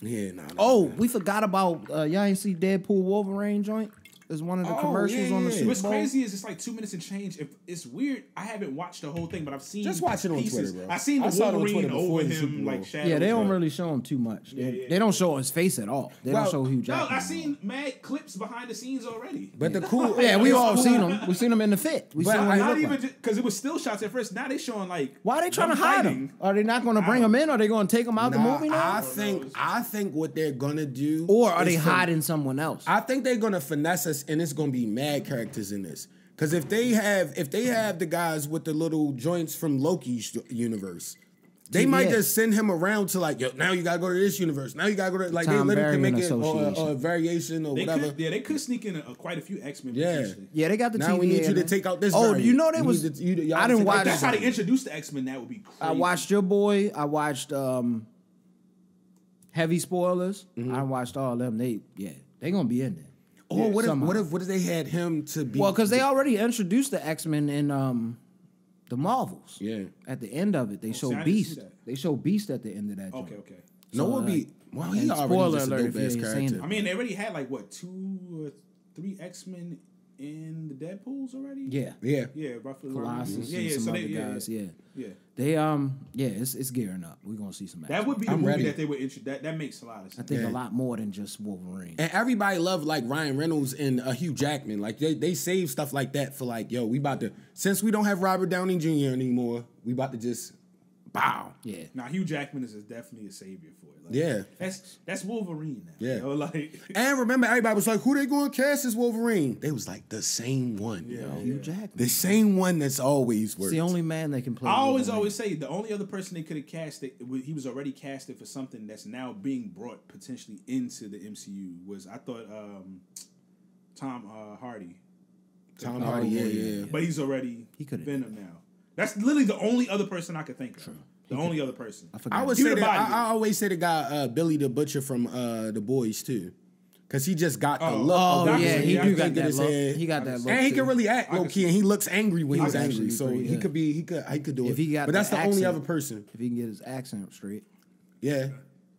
Yeah, nah. Oh, we forgot about y'all ain't see Deadpool Wolverine joint? It's one of the commercials on the Super Bowl. What's crazy is it's like 2 minutes and change. It's weird. I haven't watched the whole thing, but I've seen Just watch it on pieces. Twitter, bro. I seen the Wolverine over him like shadows. Yeah, they don't really show him too much. They don't show his face at all. They don't show Hugh Jackman. No, I seen mad clips behind the scenes already. But the cool, we all seen them. We seen him in the fit. We seen him not even because it was still shots at first. Now they showing like why are they trying to hide him? Are they not going to bring him in? Are they going to take him out the movie now? I think what they're gonna do, or are they hiding someone else? I think they're gonna finesse us, and it's gonna be mad characters in this. Because if they have the guys with the little joints from Loki's universe, they might just send him around to like, yo, now you gotta go to this universe. Now you gotta go to like Tom they literally can make it a a variation or whatever. They could sneak in quite a few X-Men. Yeah, they got the. Now TVA we need you to take out this. Oh, you know they was. I didn't watch. That's how they introduced the X-Men. That would be crazy. I watched your boy. I watched heavy spoilers. I watched all of them. They gonna be in there. Oh, what if they had him to be? Well, because they already introduced the X-Men in the Marvels. Yeah. At the end of it, they show Beast. They show Beast at the end of that. Okay. No, So, would be. Well, he already spoiler just a alert dope if you ass ain't seen character. it. I mean, they already had like what 2 or 3 X-Men in the Deadpools already. Yeah, roughly. Colossus and some other guys. Yeah. They it's gearing up. We're gonna see some action. That would be the movie that they would introduce. That makes a lot of sense. I think a lot more than just Wolverine. And everybody loved like Ryan Reynolds and Hugh Jackman. Like they save stuff like that for like, yo, we about to, since we don't have Robert Downey Jr. anymore, we about to just bow. Yeah. Now Hugh Jackman is definitely a savior for it. Like, yeah. That's Wolverine now. Yeah. You know, like and remember everybody was like, who they going to cast as Wolverine? They was like the same one. Hugh Jackman. The same one that's always worked. It's the only man that can play. I always say the only other person they could have casted, he was already casted for something that's now being brought potentially into the MCU. Was I thought Tom Hardy. Tom Hardy, yeah. But he's already Venom now. That's literally the only other person I could think of. The only other person. I would say that I always say the guy Billy the Butcher from The Boys too. Cause he just got the look. Oh yeah, he do got that look. He got that look, and he can really act low key, and he looks angry when he's angry. So he could do it. But that's the only other person. If he can get his accent straight. Yeah,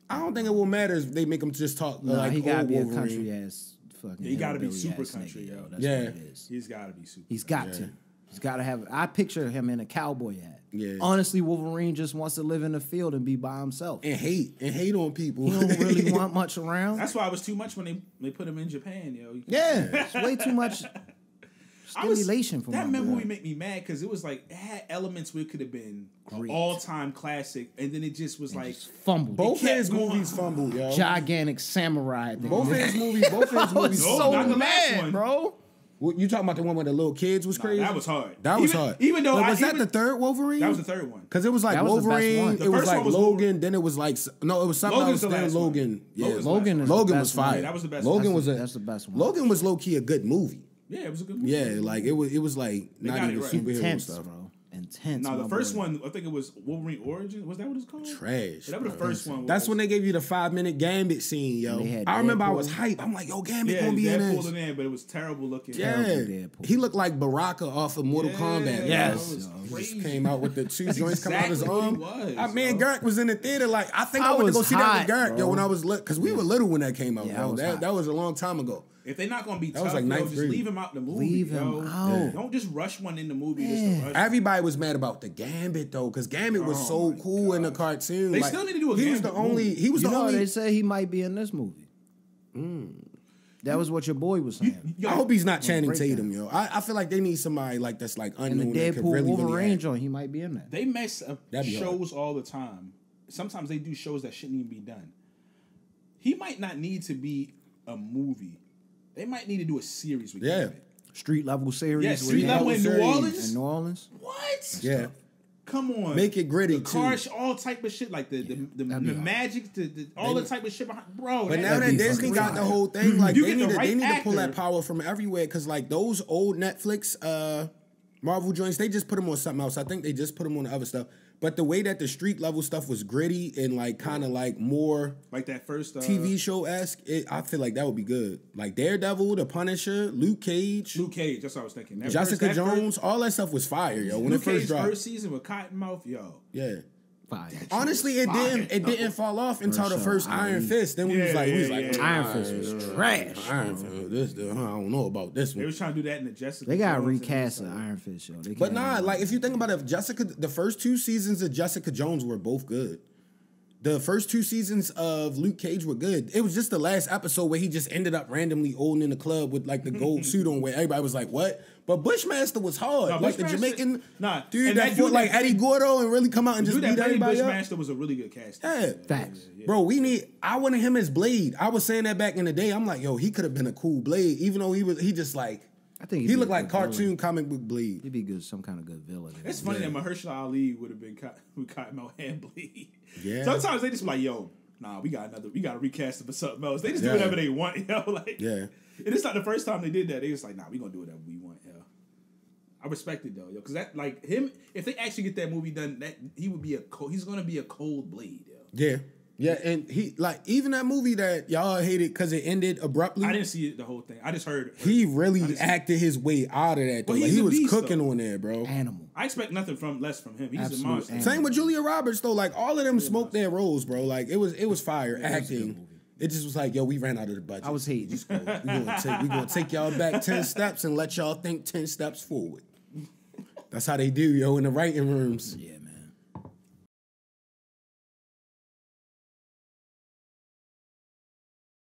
I don't think it will matter if they make him just talk like he gotta be Wolverine. A country ass fucking. He gotta be super country, yo. That's what it is. He's gotta be super. He's got to. He's got to have. I picture him in a cowboy hat. Yeah. Honestly, Wolverine just wants to live in the field and be by himself and hate on people. He don't really want much around. That's why it was too much when they put him in Japan, yo. Yeah, it's way too much stimulation for that movie make me mad because it was like it had elements where it could have been all-time classic, and then it just was like fumbled. Both of his movies fumbled, yo. Gigantic samurai. Both of his movies. So mad, bro. You talking about the one where the little kids was crazy? That was hard. That was hard. Even though was that the third Wolverine? That was the third one. Because it was like Wolverine. It was like Logan. Then it was like it was something else. Then Logan. Yeah, Logan was fire. That was the best. That's the best one. Logan was low key a good movie. Yeah, it was a good movie. Yeah, like it was like not even superhero stuff, bro. Intense. No, the first one, I think it was Wolverine Origins. Was that what it's called? Trash. That was the first one. That's when they gave you the 5-minute Gambit scene, yo. I remember I was hyped. I'm like, yo, Gambit gonna be in this. Deadpool in, but it was terrible looking. Yeah, he looked like Baraka off of Mortal Kombat. Yes, he just came out with the two joints coming out of his arm. Man, Garrick was in the theater. Like, I think I went to go see that with Garrick, yo, when I was little, because we were little when that came out. That was a long time ago. If they're not gonna be tough, like just leave him out the movie. Leave him out. Don't just rush one in the movie. Everybody was mad about the Gambit though, because Gambit was so cool in the cartoon. They still need to do a Gambit. He was the only. He was the only. They say he might be in this movie. That was what your boy was saying. I hope he's not Channing Tatum, yo. I feel like they need somebody like that's like unknown. In the Deadpool Wolverine joint, he might be in that. They mess up shows all the time. Sometimes they do shows that shouldn't even be done. He might not need to be a movie. They might need to do a series with Gambit. Street level series. Yeah, street level in New Orleans. In New Orleans. What? Yeah. Come on. Make it gritty the cars, all type of shit, like the magic, all the type of shit behind, bro. But now that Disney got the whole thing, like they need to pull that power from everywhere, because like those old Netflix Marvel joints, they just put them on something else. I think they just put them on the other stuff. But the way that the street level stuff was gritty and like kind of like more like that first TV show esque, I feel like that would be good. Like Daredevil, The Punisher, Luke Cage. That's what I was thinking. Jessica Jones, all that stuff was fire, yo. When Luke it first Cage dropped, first season with Cottonmouth, yo. Yeah. fire. Honestly, it didn't fall off until the first Iron Fist. Then we was like, Iron Fist was trash. Iron Fist, I don't know about this one. They was trying to do that in the Jessica. They got to recast the Iron Fist show. But nah, like if you think about it, the first 2 seasons of Jessica Jones were both good. The first 2 seasons of Luke Cage were good. It was just the last episode where he just ended up randomly holding in the club with like the gold suit on, where everybody was like, "What?" But Bushmaster was hard, no, like Bushmaster, the Jamaican dude that fought like Eddie Gordo and really come out and just beat everybody up. Bushmaster was a really good cast. Yeah, facts, bro. I wanted him as Blade. I was saying that back in the day. I'm like, yo, he could have been a cool Blade, even though he just like. I think he looked like cartoon comic book Blade. He'd be good, some kind of good villain. It's funny that Mahershala Ali would have been Cottonmouth and Blade. Yeah. Sometimes they just be like, yo, nah, we got to recast it for something else. They just do whatever they want, yo. Like, yeah. And it's not the first time they did that. They was like, nah, we gonna do whatever we want, yo. I respect it though, yo, because that like him. If they actually get that movie done, that he would be he's gonna be a cold Blade, yo. Yeah. Yeah, and he like even that movie that y'all hated because it ended abruptly. I didn't see it the whole thing. I just heard he really acted his way out of that. Though. Like, he was beast, cooking on there, bro. Animal. I expect nothing less from him. He's a monster. Same with Julia Roberts though. Like all of them smoked their roles, bro. Like it was fire acting. It just was like, yo, we ran out of the budget. I was hating. Just go. We gonna take y'all back 10 steps and let y'all think 10 steps forward. That's how they do, yo, in the writing rooms. Yeah.